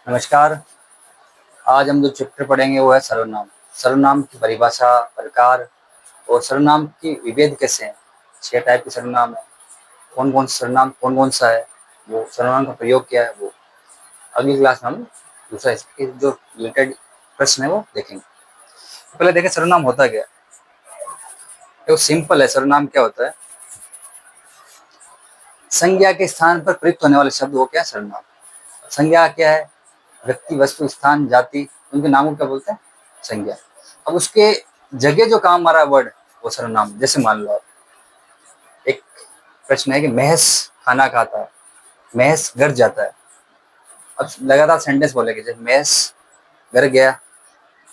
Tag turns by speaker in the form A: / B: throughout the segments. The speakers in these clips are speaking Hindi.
A: नमस्कार। आज हम जो चैप्टर पढ़ेंगे वो है सर्वनाम। सर्वनाम की परिभाषा, प्रकार और सर्वनाम की विभेद कैसे हैं। 6 टाइप के सर्वनाम है। कौन-कौन सा सर्वनाम कौन-कौन सा है, वो सर्वनाम का प्रयोग क्या है, वो अगली क्लास में हम दूसरा इसके जो रिलेटेड प्रश्न है वो देखेंगे। तो पहले देखें सर्वनाम होता क्या है। देखो सिंपल है, सर्वनाम क्या होता है, संज्ञा के स्थान पर प्रयुक्त होने वाले शब्द वो क्या है, सर्वनाम। संज्ञा क्या है, व्यक्ति, वस्तु, स्थान, जाति, उनके नामों को क्या बोलते हैं, संज्ञा। अब उसके जगह जो काम आ रहा है वर्ड, वो सर्वनाम। जैसे मान लो आप, एक प्रश्न है कि महस खाना खाता है, महस घर जाता है। अब लगातार सेंटेंस बोलेंगे, जैसे महस घर गया,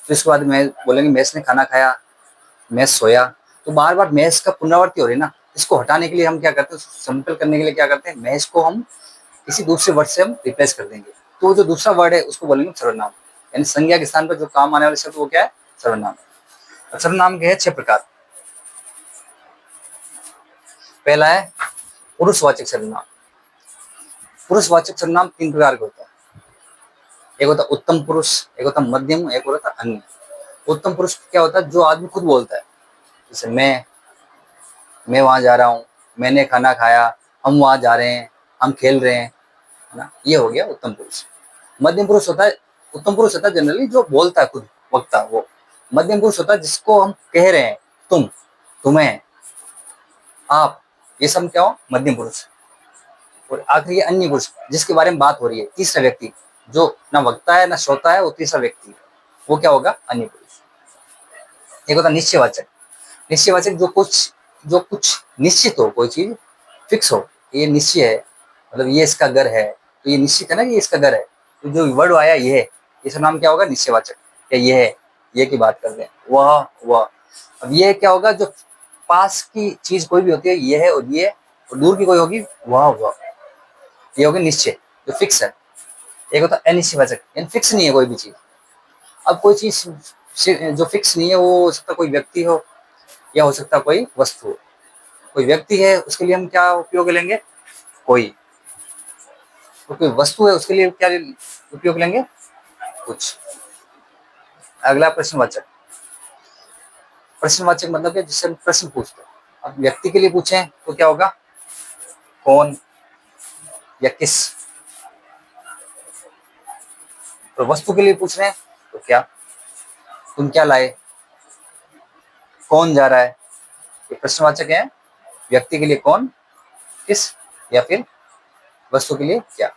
A: फिर उसके बाद मैं बोलेंगे महस ने खाना खाया, महस सोया। तो बार बार महस का पुनरावृत्ति हो रही है ना, इसको हटाने के लिए हम क्या करते हैं, सिंपल करने के लिए क्या करते हैं, महस को हम किसी दूसरे वर्ड से हम रिप्लेस कर देंगे। तो जो दूसरा वर्ड है उसको बोलेंगे सर्वनाम। यानी संज्ञा के स्थान पर जो काम आने वाले शब्द वो क्या है, सर्वनाम। सर्वनाम के है 6 प्रकार। पहला है पुरुषवाचक सर्वनाम। पुरुषवाचक सर्वनाम 3 प्रकार के होता है। एक होता है उत्तम पुरुष, एक होता है मध्यम, एक होता है अन्य। उत्तम पुरुष क्या होता है, जो आदमी खुद बोलता है, जैसे मैं वहां जा रहा हूँ, मैंने खाना खाया, हम वहां जा रहे हैं, हम खेल रहे हैं, है ना, ये हो गया उत्तम पुरुष। मध्यम पुरुष होता है, उत्तम पुरुष होता है जनरली जो बोलता है खुद, वक्ता वो। मध्यम पुरुष होता है जिसको हम कह रहे हैं, तुम, तुम्हें, आप, ये सब क्या हो, मध्यम पुरुष। और आखिरी अन्य पुरुष, जिसके बारे में बात हो रही है, तीसरा व्यक्ति, जो ना वक्ता है ना श्रोता है, वो तीसरा व्यक्ति है, वो क्या होगा, अन्य पुरुष। एक होता निश्चयवाचक। निश्चयवाचक जो कुछ निश्चित हो, कोई चीज फिक्स हो, ये निश्चय है, मतलब ये इसका घर है, तो ये निश्चित है ना कि ये इसका घर है। तो जो वर्ड आया ये है, इसका नाम क्या होगा, निश्चयवाचक। क्या ये है, ये की बात कर रहे हैं, वह। अब ये क्या होगा, जो पास की चीज कोई भी होती है ये है, और ये, और दूर की कोई होगी वह, ये होगी निश्चय, जो फिक्स है। एक होता है अनिश्चयवाचक, यानी फिक्स नहीं है कोई भी चीज। अब कोई चीज जो फिक्स नहीं है, वो हो सकता कोई व्यक्ति हो, या हो सकता कोई वस्तु हो। कोई व्यक्ति है उसके लिए हम क्या उपयोग लेंगे, कोई। तो कोई वस्तु है उसके लिए क्या उपयोग लेंगे, कुछ। अगला प्रश्नवाचक। प्रश्नवाचक मतलब है जिससे हम प्रश्न पूछते हैं। अब व्यक्ति के लिए पूछें तो क्या होगा, कौन या किस। तो वस्तु के लिए पूछ रहे हैं तो क्या, तुम क्या लाए, कौन जा रहा है। ये प्रश्नवाचक है। व्यक्ति के लिए कौन, किस, या फिर वस्तु के लिए क्या।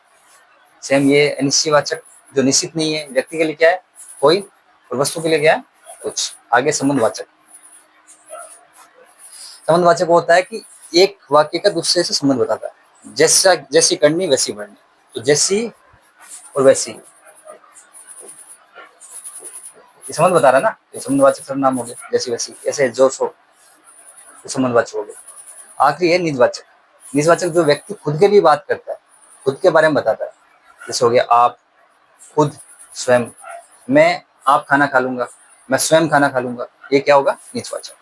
A: सेम ये अनिश्चयवाचक, जो निश्चित नहीं है, व्यक्ति के लिए क्या है, कोई, और वस्तु के लिए क्या है, कुछ। आगे संबंधवाचक। संबंधवाचक होता है कि एक वाक्य का दूसरे से संबंध बताता है। जैसा, जैसी करनी वैसी बढ़नी, तो जैसी और वैसी, ये संबंध बता रहा है ना, ये संबंधवाचक सर्वनाम हो गया। जैसी वैसी, ऐसे जो सो, तो संबंधवाचक हो गया। आखिरी है निजवाचक। निजवाचक जो व्यक्ति खुद के लिए बात करता है, खुद के बारे में बताता है। जैसे हो गया आप, खुद, स्वयं। मैं आप खाना खा लूंगा, मैं स्वयं खाना खा लूंगा, ये क्या होगा, निजवाचक।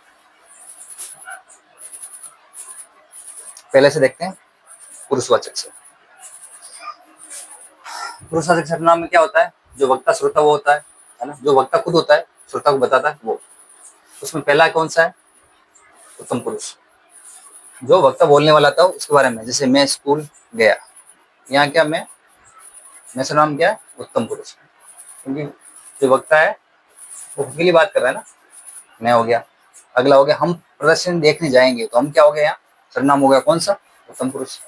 A: पहले से देखते हैं पुरुषवाचक से। पुरुषवाचक सर्वनाम में क्या होता है, जो वक्ता श्रोता वो होता है ना, जो वक्ता खुद होता है, श्रोता को बताता है वो। उसमें पहला कौन सा है, उत्तम पुरुष। जो वक्ता बोलने वाला था उसके बारे में, जैसे मैं स्कूल गया, यहाँ क्या मैं सर्वनाम क्या है, उत्तम पुरुष। क्योंकि जो वक्ता है वो खुद के लिए बात कर रहा है ना, मैं हो गया। अगला हो गया हम प्रदर्शन देखने जाएंगे, तो हम क्या हो गया, यहाँ सर्वनाम हो गया कौन सा, उत्तम पुरुष।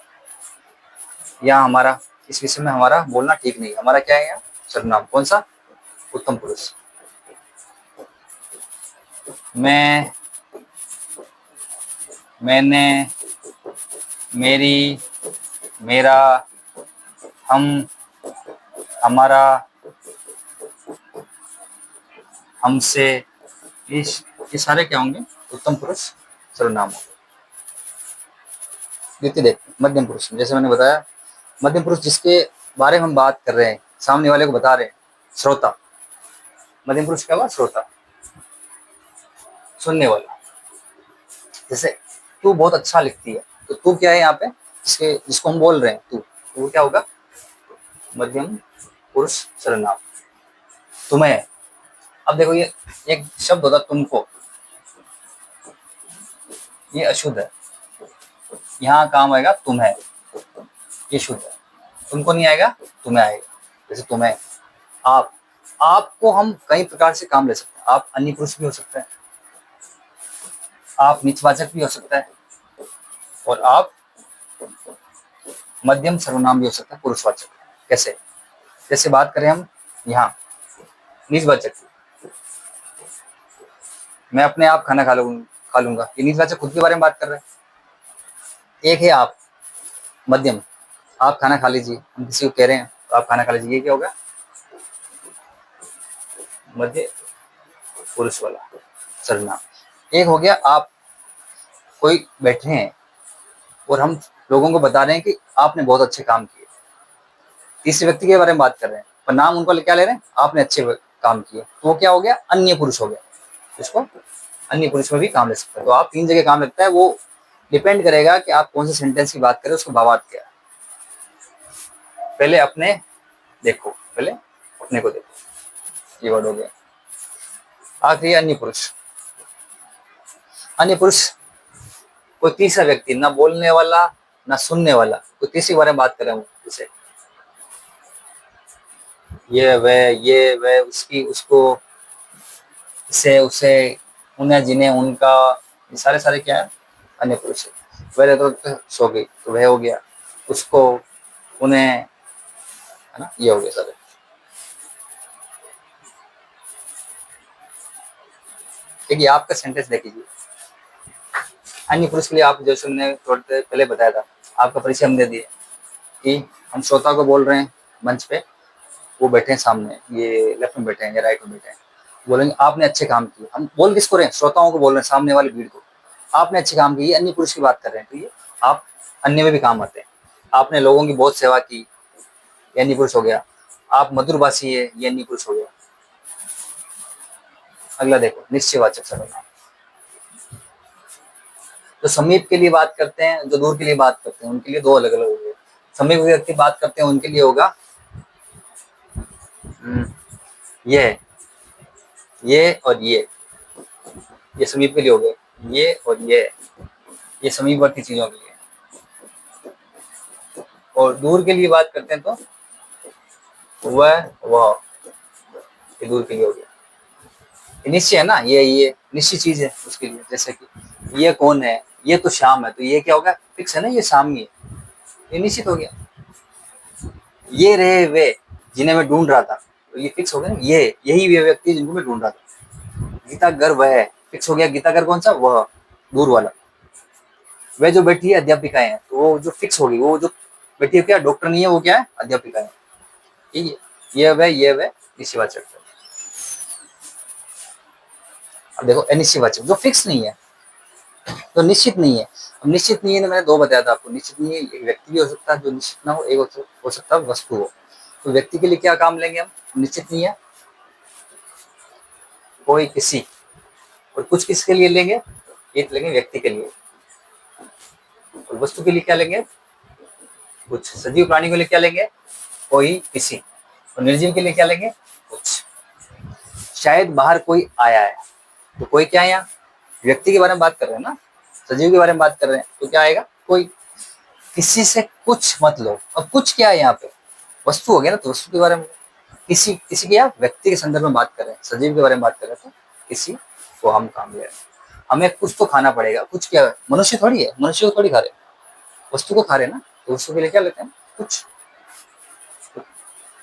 A: यहाँ हमारा, इस विषय में हमारा बोलना ठीक नहीं, हमारा क्या है यहाँ, सर्वनाम कौन सा, उत्तम पुरुष। मैं, मैंने, मेरी, मेरा, हम, हमारा, हमसे, ये सारे क्या होंगे, उत्तम पुरुष सर्वनाम होंगे। द्वितीय देखते मध्यम पुरुष। जैसे मैंने बताया, मध्यम पुरुष जिसके बारे में हम बात कर रहे हैं, सामने वाले को बता रहे हैं, श्रोता। मध्यम पुरुष क्या हुआ, श्रोता, सुनने वाला। जैसे तू बहुत अच्छा लिखती है, तो तू क्या है यहाँ पे, जिसको हम बोल रहे हैं तू, तो वो क्या होगा, मध्यम पुरुष सर्वनाम। तुम्हें, अब देखो ये एक शब्द होता तुमको, ये अशुद्ध है, यहाँ काम आएगा तुम्हें, ये शुद्ध है। तुमको नहीं आएगा, तुम्हें आएगा। जैसे तुम्हें, आप, आपको हम कई प्रकार से काम ले सकते हैं। आप अन्य पुरुष भी हो सकते हैं, आप नीचवाचक भी हो सकता है, और आप मध्यम सर्वनाम भी हो सकता है पुरुषवाचक। कैसे? जैसे बात करें हम यहाँ नीचवाचक, मैं अपने आप खाना खा लूंगा, ये नीचवाचक खुद के बारे में बात कर रहे हैं। एक है आप, मध्यम, आप खाना खा लीजिए, हम किसी को कह रहे हैं तो आप खाना खा लीजिए, ये क्या होगा? मध्य पुरुष वाला सर्वनाम। एक हो गया आप, कोई बैठे हैं और हम लोगों को बता रहे हैं कि आपने बहुत अच्छे काम किए, तीसरे व्यक्ति के बारे में बात कर रहे हैं पर नाम उनको क्या ले रहे हैं? आपने अच्छे काम किए, तो वो क्या हो गया? अन्य पुरुष हो गया। इसको अन्य पुरुष में भी काम ले सकते हैं। तो आप 3 जगह काम लगता है, वो डिपेंड करेगा कि आप कौन से सेंटेंस की बात करें, उसका भावार्थ क्या है। पहले अपने देखो, पहले अपने को देखो, ये वर्ड हो गया। आखिरी अन्य पुरुष। अन्य पुरुष कोई तीसरा व्यक्ति, ना बोलने वाला ना सुनने वाला, कोई तीसरे बारे में बात करें, जैसे ये वह, उसकी, उसको, इसे, उसे, उन्हें, जिन्हें, उनका, ये सारे क्या है? अन्य पुरुष है। वह तो सो गई, तो वह हो गया, उसको, उन्हें, है ना, ये हो गया सारे। देखिए आपका सेंटेंस देख लीजिए। अन्य पुरुष के लिए आप, जैसे मैंने थोड़ी देर पहले बताया था, आपका परिचय हम दे दिए कि हम श्रोता को बोल रहे हैं मंच पे, वो बैठे हैं सामने, ये लेफ्ट में बैठे हैं या राइट में बैठे हैं, बोलेंगे आपने अच्छे काम किए। हम बोल किसको रहे हैं? श्रोताओं को बोल रहे हैं, सामने वाली भीड़ को। आपने अच्छे काम किए, अन्य पुरुष की बात कर रहे हैं, तो ये आप अन्य में भी काम आते हैं। आपने लोगों की बहुत सेवा की, ये अन्य पुरुष हो गया। आप मधुरभाषी है, ये अन्य पुरुष हो गया। अगला देखो, निश्चयवाचक सर्वनाम। जो समीप के लिए बात करते हैं, जो दूर के लिए बात करते हैं, उनके लिए 2 अलग अलग हो गए। समीप व्यक्ति बात करते हैं, उनके लिए होगा ये और ये समीप के लिए हो गए, ये और ये समीपवर्ती चीजों के लिए। और दूर के लिए बात करते हैं तो वह, ये दूर के लिए हो गया। निश्चय है ना, ये निश्चित चीज है उसके लिए। जैसे कि ये कौन है? ये तो शाम है, तो ये क्या होगा? फिक्स है ना, ये शाम ही है, ये निश्चित हो गया। ये रहे वे जिन्हें मैं ढूंढ रहा था, तो ये फिक्स हो गया ना, ये यही वे व्यक्ति जिनको मैं ढूंढ रहा था। गीता घर वह है, फिक्स हो गया। गीता घर कौन सा? वह, दूर वाला। वह जो बैठी है अध्यापिकाएं हैं, तो वो जो फिक्स होगी, वो जो बैठी है क्या? डॉक्टर नहीं है, वो क्या है? अध्यापिकाएं। ठीक है, ये वह निश्चयवाचक। अब देखो अनिश्चयवाचक, जो फिक्स नहीं है, तो निश्चित नहीं है। अब निश्चित नहीं है ना, मैंने 2 बताया था आपको। निश्चित नहीं है, एक व्यक्ति भी हो सकता है जो निश्चित ना हो, एक हो सकता है वस्तु हो। तो व्यक्ति के लिए क्या काम लेंगे हम? निश्चित नहीं है, कोई, किसी। और कुछ किसके लिए लेंगे? एक लेंगे व्यक्ति के लिए। और वस्तु के लिए क्या लेंगे? कुछ। सजीव प्राणी के लिए क्या लेंगे? कोई, किसी। और निर्जीव के लिए क्या लेंगे? कुछ। शायद बाहर कोई आया है, तो कोई क्या है? यहाँ व्यक्ति के बारे में बात कर रहे हैं ना, सजीव के बारे में बात कर रहे हैं, तो क्या आएगा? कोई। किसी से कुछ मत लो। अब कुछ क्या है यहाँ पे? वस्तु हो गया ना, तो वस्तु के बारे में। किसी के या व्यक्ति के संदर्भ में बात कर रहे हैं, सजीव के बारे में बात कर रहे हैं, तो किसी को हम काम ले रहे हैं। हमें कुछ तो खाना पड़ेगा। कुछ क्या है? मनुष्य थोड़ी है, मनुष्य को थोड़ी खा रहे, वस्तु को खा रहे ना, तो वस्तु के लिए क्या लेते हैं? कुछ।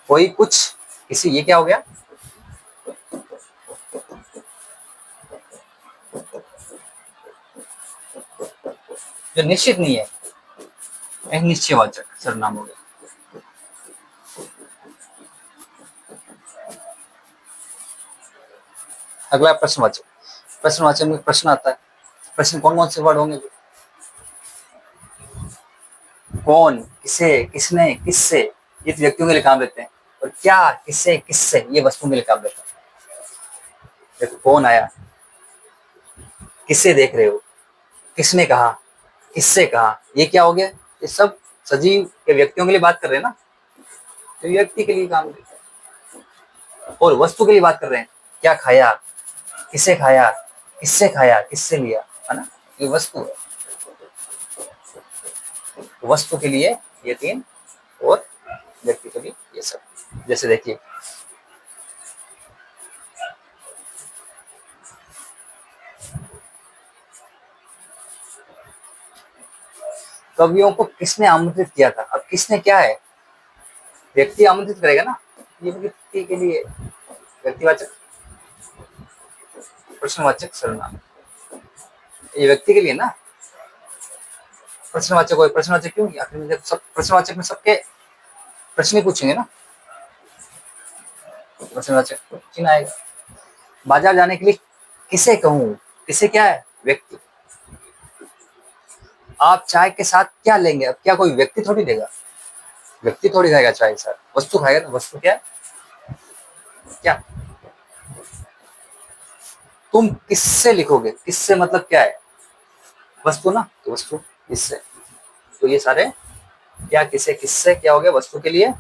A: कोई, कुछ, किसी, ये क्या हो गया? जो निश्चित नहीं है, एक निश्चयवाचक सर्वनाम हो गया। अगला प्रश्नवाचक। प्रश्नवाचक में प्रश्न आता है। प्रश्न कौन से वर्ड होंगे? कौन, किसे, किसने, किससे, ये व्यक्तियों के लिए काम लेते हैं। और क्या, किससे, किससे, ये वस्तुओं के लिए काम लेते हैं। देखो, कौन आया, किससे देख रहे हो, किसने कहा, किससे कहा, ये क्या हो गया? ये सब सजीव के व्यक्तियों के लिए बात कर रहे हैं ना, तो व्यक्ति के लिए काम लेते हैं। और वस्तु के लिए बात कर रहे हैं, क्या खाया, किसे खाया, किससे खाया, किससे लिया, है ना, ये वस्तु है। वस्तु के लिए ये तीन, और व्यक्ति के लिए ये सब। जैसे देखिए, कवियों को किसने आमंत्रित किया था? अब किसने क्या है, व्यक्ति आमंत्रित करेगा ना, ये व्यक्ति के लिए व्यक्तिवाचक प्रश्नवाचक सर्वनाम, ये व्यक्ति के लिए ना प्रश्नवाचक हो। प्रश्नवाचक क्यों? आखिर में जब सब प्रश्नवाचक में सबके प्रश्न ही पूछेंगे ना, प्रश्नवाचक चिन्ह आएगा। बाजार जाने के लिए किसे कहूँ, किसे क्या है, व्यक्ति। आप चाय के साथ क्या लेंगे? अब क्या कोई व्यक्ति थोड़ी देगा, व्यक्ति थोड़ी खाएगा चाय के साथ, वस्तु खाएगा ना, वस्तु क्या है, क्या। तुम किससे लिखोगे, किससे मतलब क्या है, वस्तु ना, तो वस्तु किससे। तो ये सारे क्या, किसे, किससे क्या हो गया वस्तु के लिए,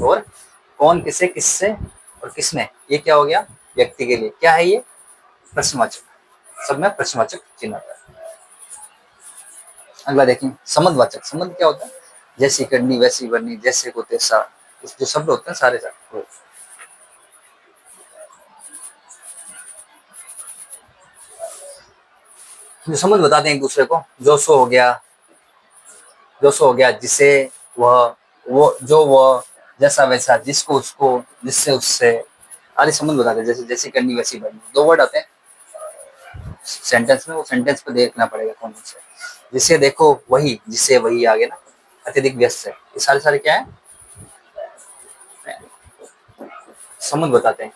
A: और कौन, किसे, किससे और किसने, ये क्या हो गया व्यक्ति के लिए। क्या है ये? प्रश्नवाचक, सब में प्रश्नवाचक चिन्ह आता है। अगला देखें, संबंधवाचक। संबंध क्या होता है? जैसी करनी वैसी बननी, जैसे को तैसा, जो शब्द होते हैं सारे सारे। जो संबंध बताते हैं एक दूसरे को, जो सो हो गया, जो सो हो गया, जिसे वह, वो जो वह, जैसा वैसा, जिसको उसको, जिससे उससे, आदि संबंध बताते हैं। जैसे जैसी करनी वैसी बननी, दो वर्ड आते हैं सेंटेंस में, वो सेंटेंस पे देखना पड़ेगा कौन से। जिसे देखो वही, जिसे वही, आगे ना अत्यधिक व्यस्त है, ये सारे सारे क्या है, संबंध बताते हैं।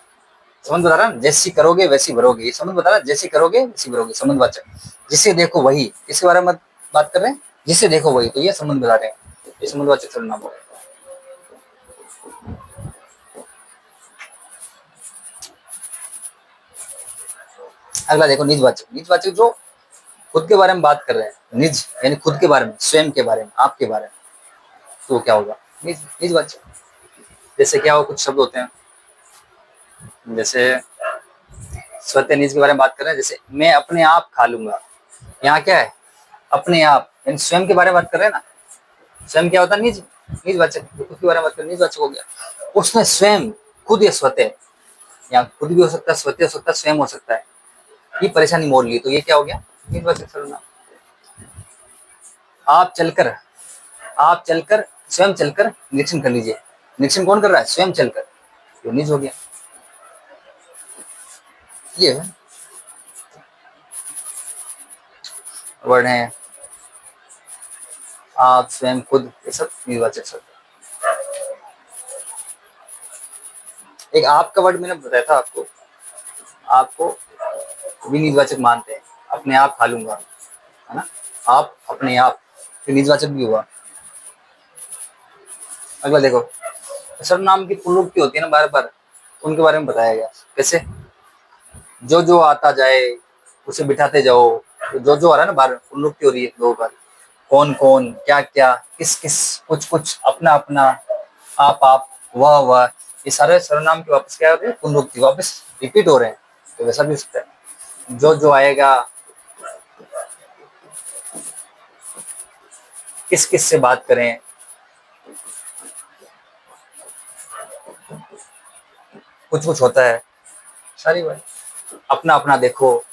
A: संबंध बता रहा है, जैसी करोगे वैसी भरोगे, ये संबंध बता रहा है, जैसी करोगे वैसी भरोगे, संबंधवाचक। जिसे देखो वही, इसके बारे में बात कर रहे हैं, जिसे देखो वही, तो ये संबंध बता रहे हैं, ये संबंधवाचक सर्वनाम हो गया। अगला देखो, निजवाचक। निजवाचक जो खुद के बारे में बात कर रहे हैं, निज यानी खुद के बारे में, स्वयं के बारे में, आपके बारे में, तो क्या होगा, निज, निजवाचक। जैसे क्या हो, कुछ शब्द होते हैं, जैसे स्वतः निज के बारे में बात कर रहे हैं, जैसे मैं अपने आप खा लूंगा, यहाँ क्या है, अपने आप, यानी स्वयं के बारे में बात कर रहे हैं ना। स्वयं क्या होता है, निज, निजवाचक, खुद के बारे में बात कर, निजवाचक हो गया। उसने स्वयं, खुद या स्वतः, यहाँ खुद भी हो सकता है, स्वतः हो सकता है, स्वयं हो सकता है, ये परेशानी मोल ली, तो ये क्या हो गया, निजवाचक सर्वनाम। आप चलकर, आप चलकर, स्वयं चलकर निरीक्षण कर लीजिए, निरीक्षण कौन कर रहा है, स्वयं चलकर, तो निज हो गया। ये वर्ड है आप, स्वयं, खुद, ये सब निजवाचक शब्द। एक आपका वर्ड मैंने बताया था आपको, आपको भी निजवाचक मानते हैं, अपने आप खा लूंगा, है ना, आप अपने आप, फिर निजवाचक भी हुआ। अगला देखो, सर्वनाम की पुनरुक्ति होती है ना बार बार, उनके बारे में बताया गया। कैसे, जो जो आता जाए उसे बिठाते जाओ, तो जो आ रहा है ना बार, पुनरुक्ति हो रही है दो बार। कौन कौन, क्या क्या, किस किस, कुछ कुछ, अपना अपना, आप, वह वह, ये सारे सर्वनाम की वापस क्या हो रही है, पुनरुक्ति, वापस रिपीट हो रहे हैं, तो वैसा भी हो सकता है। जो आएगा, किस किस से बात करें, कुछ कुछ होता है, सारी वर्ड। अपना अपना देखो,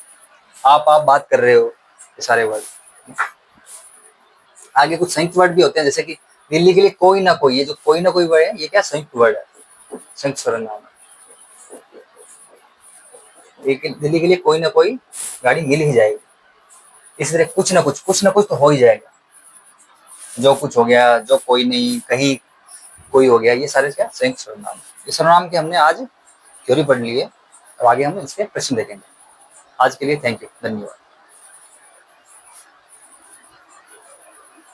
A: आप बात कर रहे हो, ये सारे वर्ड। आगे कुछ संयुक्त वर्ड भी होते हैं, जैसे कि दिल्ली के लिए कोई ना कोई, ये जो कोई ना कोई वर्ड है, ये क्या संयुक्त वर्ड है, संयुक्त सर्वनाम है। दिल्ली के लिए कोई ना कोई गाड़ी मिल ही जाएगी, इस तरह कुछ ना कुछ तो हो ही जाएगा। जो कुछ हो गया, जो कोई नहीं, कहीं कोई हो गया, ये सारे क्या संयुक्त सर्वनाम। ये सर्वनाम के हमने आज थ्योरी पढ़ ली है, अब आगे हम इसके प्रश्न देखेंगे। आज के लिए थैंक यू, धन्यवाद।